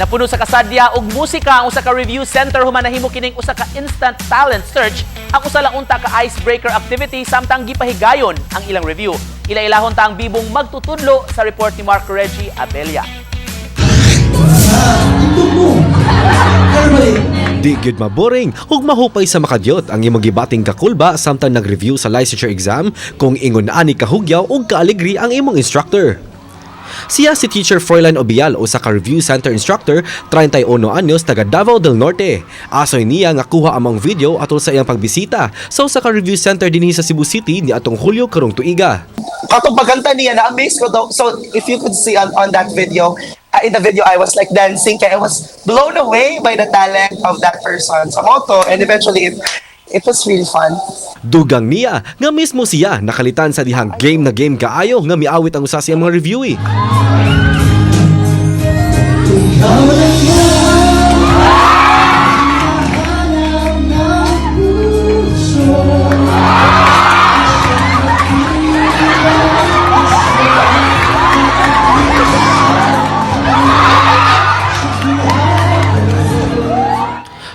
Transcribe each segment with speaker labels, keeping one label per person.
Speaker 1: Napuno sa kasadya ug musika ang usa ka review center human nahimo kining usa ka instant talent search ang usa lang unta ka icebreaker activity samtang gipahigayon ang ilang review. Ila-ilahon ta ang bibong magtutudlo sa report ni Mark Reggie Abella.
Speaker 2: Di gyud maboring ug mahupay sa makadyot ang imong gibating kakulba samtang nag-review sa licensure exam kung ingon ani kahugyaw ug kaaligri ang imong instructor. Siya si Teacher Froilan Obeal, usa ka review center instructor, 31 anyos, taga Davao Del Norte. Asoy niya nga kuha among video atol sa iyang pagbisita sa usa ka review center dinhi sa Cebu City niadtong Hulyo karong tuiga.
Speaker 3: Katong pagkanta niya, na-amaze ko daw. So, if you could see on that video, in the video, I was like dancing, kaya I was blown away by the talent of that person sa moto, and eventually, it was really fun.
Speaker 2: Dugang niya nga mismo siya nakalitan sa dihang game na game kaayo nga miawit ang usa sa iyang mga review.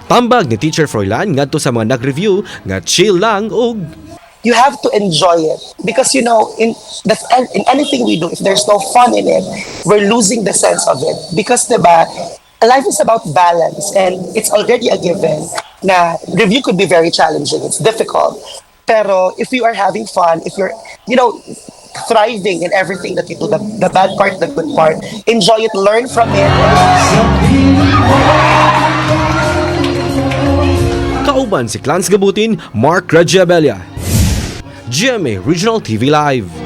Speaker 2: Tambag ni Teacher Froilan ngadto sa mga nag-review nga chill lang ug
Speaker 3: You have to enjoy it because in anything we do, if there's no fun in it, we're losing the sense of it. Because diba, life is about balance, and it's already a given na review could be very challenging. It's difficult. Pero if you are having fun, if you're thriving in everything that you do, the bad part, the good part, enjoy it, learn from it.
Speaker 2: kauban si Clans Gabutin, Mark Reggie Abella. GMA Regional TV Live.